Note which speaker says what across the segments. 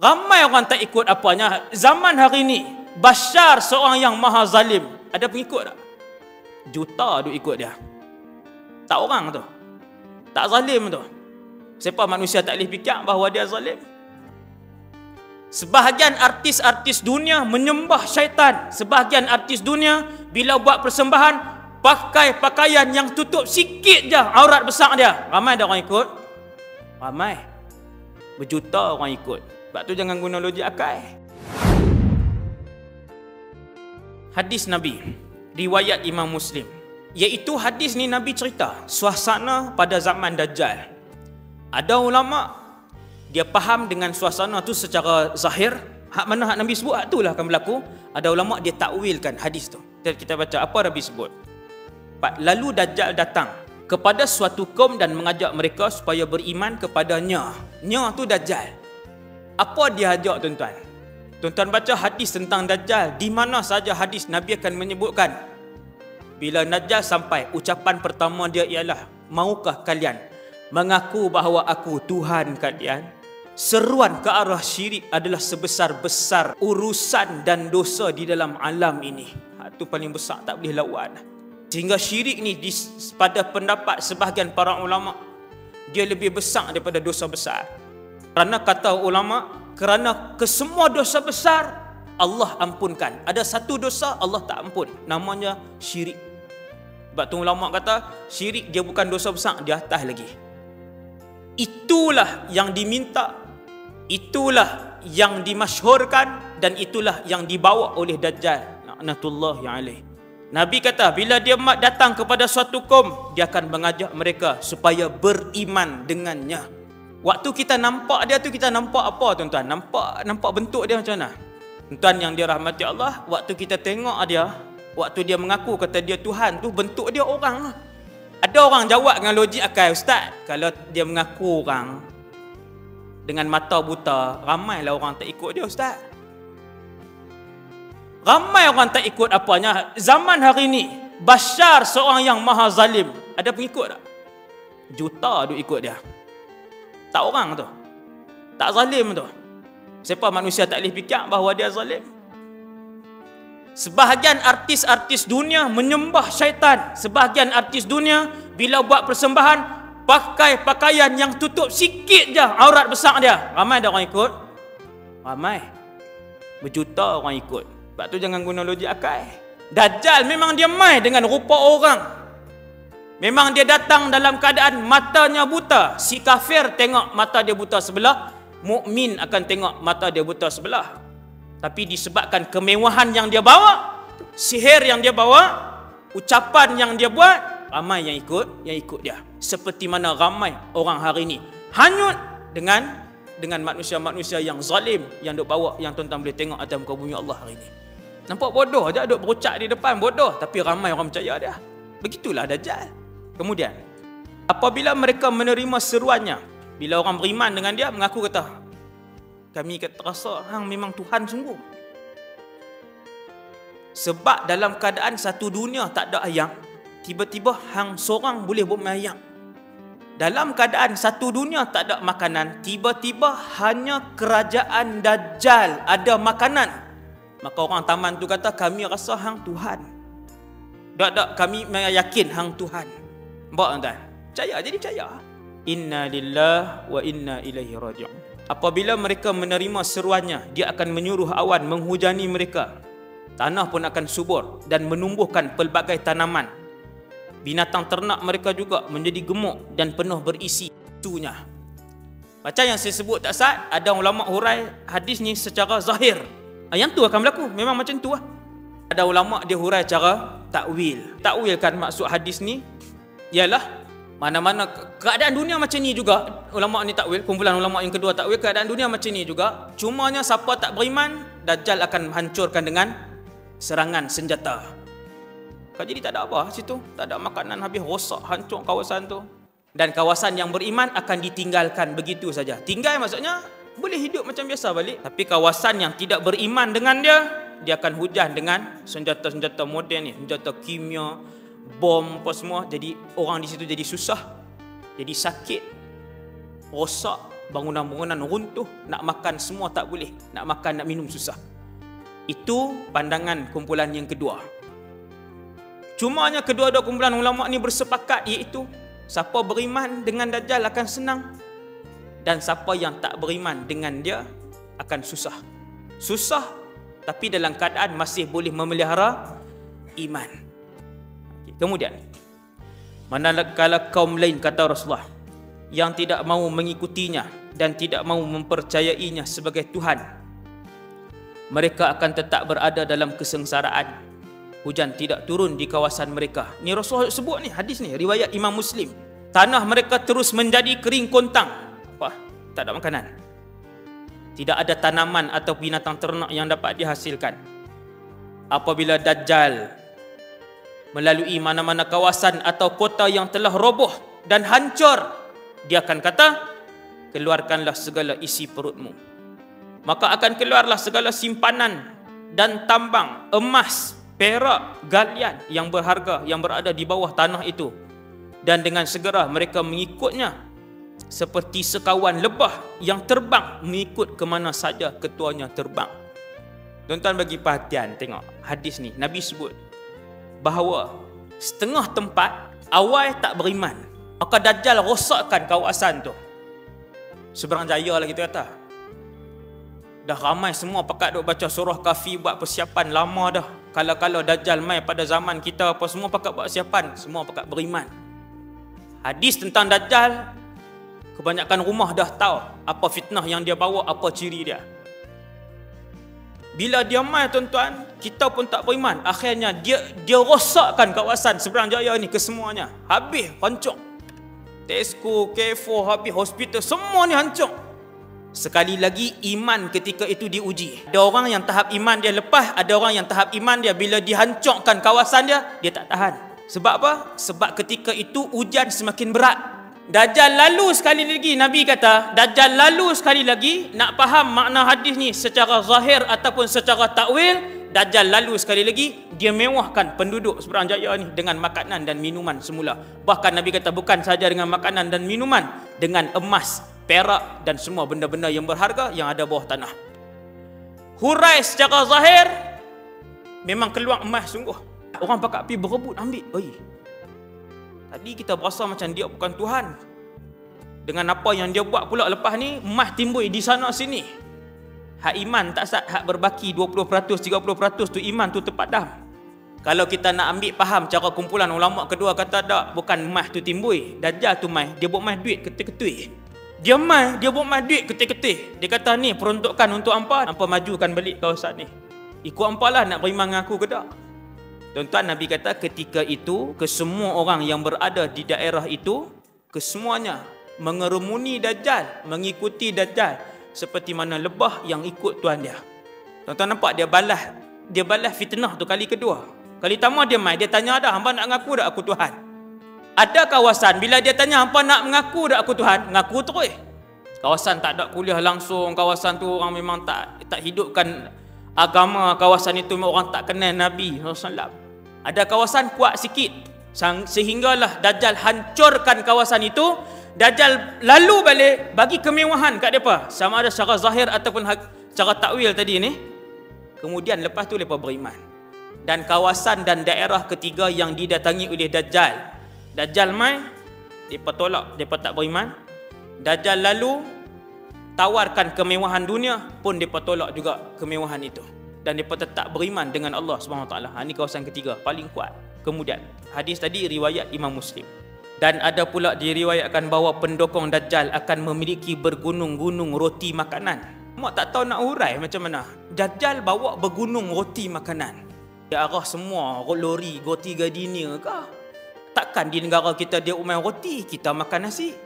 Speaker 1: Ramai orang tak ikut apanya. Zaman hari ni, Bashar seorang yang maha zalim. Ada pengikut tak? Juta duk ikut dia. Tak orang tu. Tak zalim tu. Siapa manusia tak boleh fikir bahawa dia zalim? Sebahagian artis-artis dunia menyembah syaitan. Sebahagian artis dunia bila buat persembahan pakai pakaian yang tutup sikit je aurat besar dia. Ramai ada orang ikut? Ramai. Berjuta orang ikut. Sebab tu jangan guna logik akal. Hadis Nabi riwayat Imam Muslim, iaitu hadis ni Nabi cerita suasana pada zaman Dajjal. Ada ulama dia faham dengan suasana tu secara zahir, hak mana hak Nabi sebut hak itulah akan berlaku. Ada ulama dia takwilkan hadis tu. Kita baca apa Nabi sebut. Lalu Dajjal datang kepada suatu kaum dan mengajak mereka supaya beriman kepadanya. Nya tu Dajjal. Apa dia ajak tuan-tuan? Tuan-tuan baca hadis tentang Dajjal, di mana saja hadis Nabi akan menyebutkan bila Dajjal sampai, ucapan pertama dia ialah, maukah kalian mengaku bahawa aku Tuhan kalian? Seruan ke arah syirik adalah sebesar-besar urusan dan dosa di dalam alam ini. Itu paling besar, tak boleh lawan. Sehingga syirik ni pada pendapat sebahagian para ulama, dia lebih besar daripada dosa besar. Kerana kata ulama, kerana kesemua dosa besar Allah ampunkan. Ada satu dosa Allah tak ampun, namanya syirik. Sebab tu ulama kata syirik dia bukan dosa besar, di atas lagi. Itulah yang diminta, itulah yang dimasyhurkan, dan itulah yang dibawa oleh Dajjal laknatullahi alaih. Nabi kata bila dia datang kepada suatu kaum, dia akan mengajak mereka supaya beriman dengannya. Waktu kita nampak dia tu, kita nampak apa tuan-tuan? Nampak bentuk dia macam mana? Tuan yang dirahmati Allah, waktu kita tengok dia, waktu dia mengaku kata dia Tuhan tu, bentuk dia orang. Ada orang jawab dengan logik akal, Ustaz, kalau dia mengaku orang dengan mata buta, ramailah orang tak ikut dia, Ustaz. Ramai orang tak ikut apanya. Zaman hari ni, Bashar seorang yang maha zalim. Ada pengikut tak? Juta duk ikut dia. Tak orang tu. Tak zalim tu. Siapa manusia tak boleh fikir bahawa dia zalim? Sebahagian artis-artis dunia menyembah syaitan. Sebahagian artis dunia bila buat persembahan pakai pakaian yang tutup sikit je aurat besar dia. Ramai ada orang ikut? Ramai. Berjuta orang ikut. Sebab tu jangan guna logik akal. Dajjal memang dia mai dengan rupa orang. Memang dia datang dalam keadaan matanya buta. Si kafir tengok mata dia buta sebelah, mukmin akan tengok mata dia buta sebelah. Tapi disebabkan kemewahan yang dia bawa, sihir yang dia bawa, ucapan yang dia buat, ramai yang ikut dia. Seperti mana ramai orang hari ini hanyut dengan manusia-manusia yang zalim yang duk bawa, yang tuan-tuan boleh tengok atas muka bumi Allah hari ini. Nampak bodoh je, duk berucap di depan bodoh, tapi ramai orang percaya dia. Begitulah Dajjal. Kemudian, apabila mereka menerima seruannya, bila orang beriman dengan dia, mengaku kata, kami terasa hang memang Tuhan sungguh. Sebab dalam keadaan satu dunia tak ada ayam, tiba-tiba hang seorang boleh buat ayam. Dalam keadaan satu dunia tak ada makanan, tiba-tiba hanya kerajaan Dajjal ada makanan. Maka orang taman tu kata, kami rasa hang Tuhan. Tak, kami yakin hang Tuhan. Nampak tuan-tuan? Percaya, jadi percaya. Inna lillahi wa inna ilaihi raji'un. Apabila mereka menerima seruannya, dia akan menyuruh awan menghujani mereka. Tanah pun akan subur dan menumbuhkan pelbagai tanaman. Binatang ternak mereka juga menjadi gemuk dan penuh berisi susunya. Macam yang saya sebut tak sah, ada ulama hurai hadis ni secara zahir. Yang tu akan berlaku, memang macam tu lah. Ada ulama dia hurai cara takwil. Takwil kan maksud hadis ni ialah mana-mana keadaan dunia macam ni juga. Ulama ni takwil, kumpulan ulama yang kedua takwil, keadaan dunia macam ni juga. Cumanya siapa tak beriman, Dajjal akan hancurkan dengan serangan senjata. Jadi tak ada apa situ, tak ada makanan, habis rosak, hancur kawasan tu. Dan kawasan yang beriman akan ditinggalkan begitu saja. Tinggal maksudnya boleh hidup macam biasa balik. Tapi kawasan yang tidak beriman dengan dia akan hujan dengan senjata-senjata moden ni, senjata kimia, bom apa semua. Jadi orang di situ jadi susah, jadi sakit, rosak, bangunan-bangunan runtuh, nak makan semua tak boleh, nak makan, nak minum susah. Itu pandangan kumpulan yang kedua. Cumanya kedua-dua kumpulan ulama ni bersepakat, iaitu siapa beriman dengan Dajjal akan senang, dan siapa yang tak beriman dengan dia akan susah. Susah, tapi dalam keadaan masih boleh memelihara iman. Kemudian, manakala kaum lain, kata Rasulullah, yang tidak mahu mengikutinya dan tidak mahu mempercayainya sebagai Tuhan, mereka akan tetap berada dalam kesengsaraan. Hujan tidak turun di kawasan mereka. Ni Rasulullah sebut ni, hadis ni, riwayat Imam Muslim. Tanah mereka terus menjadi kering kontang. Apa? Tak ada makanan. Tidak ada tanaman atau binatang ternak yang dapat dihasilkan. Apabila Dajjal melalui mana-mana kawasan atau kota yang telah roboh dan hancur, dia akan kata, keluarkanlah segala isi perutmu. Maka akan keluarlah segala simpanan dan tambang, emas, perak, galian yang berharga yang berada di bawah tanah itu. Dan dengan segera mereka mengikutnya seperti sekawan lebah yang terbang mengikut ke mana saja ketuanya terbang. Tuan-tuan bagi perhatian, tengok hadis ni. Nabi sebut bahawa setengah tempat awal tak beriman, maka Dajjal rosakkan kawasan tu. Seberang jaya lah kita kata. Dah ramai semua pakat duk baca surah Kahfi, buat persiapan lama dah. Kalau Dajjal mai pada zaman kita, apa semua pakat buat persiapan, semua pakat beriman. Hadis tentang Dajjal, kebanyakan rumah dah tahu apa fitnah yang dia bawa, apa ciri dia. Bila dia mai, tuan-tuan, kita pun tak beriman. Akhirnya dia rosakkan kawasan Seberang Jaya ni kesemuanya. Habis, hancur. Tesco, Carrefour, habis, hospital, semua ni hancur. Sekali lagi, iman ketika itu diuji. Ada orang yang tahap iman dia lepas, ada orang yang tahap iman dia bila dihancurkan kawasan dia, dia tak tahan. Sebab apa? Sebab ketika itu ujian semakin berat. Dajjal lalu sekali lagi, Nabi kata, Dajjal lalu sekali lagi. Nak faham makna hadis ni secara zahir ataupun secara takwil, Dajjal lalu sekali lagi, dia mewahkan penduduk Seberang Jaya ni dengan makanan dan minuman semula. Bahkan Nabi kata bukan saja dengan makanan dan minuman, dengan emas, perak dan semua benda-benda yang berharga yang ada bawah tanah. Hurai secara zahir memang keluar emas sungguh. Orang pakat pergi berebut ambil. Oi, tadi kita berasa macam dia bukan Tuhan. Dengan apa yang dia buat pula lepas ni, emas timbul di sana sini. Hak iman tak sat, hak berbaki 20%, 30% tu iman tu terpadam. Kalau kita nak ambil faham cara kumpulan ulama kedua kata tak, bukan emas tu timbul, Dajjal tu mai, dia buat emas duit ketui-ketui. Dia mai, dia buat emas duit ketui-ketui. Dia kata ni peruntukan untuk hampa, hampa majukan balik kawasan ni. Ikut hampa lah nak beriman dengan aku ke tak? Tuan-tuan, Nabi kata ketika itu, kesemua orang yang berada di daerah itu, kesemuanya mengerumuni Dajjal, mengikuti Dajjal, seperti mana lebah yang ikut tuan dia. Tuan-tuan nampak dia balas fitnah tu kali kedua. Kali pertama dia mai, dia tanya dah, hamba nak mengaku tak aku Tuhan? Ada kawasan, bila dia tanya hamba nak mengaku tak aku Tuhan, mengaku terus. Kawasan tak ada kuliah langsung, kawasan tu orang memang tak hidupkan agama, kawasan itu orang tak kenal Nabi SAW. Ada kawasan kuat sikit, sehinggalah Dajjal hancurkan kawasan itu. Dajjal lalu balik bagi kemewahan kat mereka, sama ada secara zahir ataupun secara takwil tadi ni. Kemudian lepas tu mereka beriman. Dan kawasan dan daerah ketiga yang didatangi oleh Dajjal, Dajjal mai, mereka tolak, mereka tak beriman. Dajjal lalu tawarkan kemewahan dunia, pun mereka tolak juga kemewahan itu. Dan mereka tetap beriman dengan Allah SWT. Ini kawasan ketiga, paling kuat. Kemudian, hadis tadi riwayat Imam Muslim. Dan ada pula diriwayatkan bahawa pendokong Dajjal akan memiliki bergunung-gunung roti makanan. Mak tak tahu nak hurai macam mana. Dajjal bawa bergunung roti makanan. Dia arah semua lori, roti gardenia ke? Takkan di negara kita dia umai roti, kita makan nasi.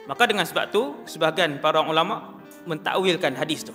Speaker 1: Maka dengan sebab tu, sebahagian para ulama mentakwilkan hadis tu.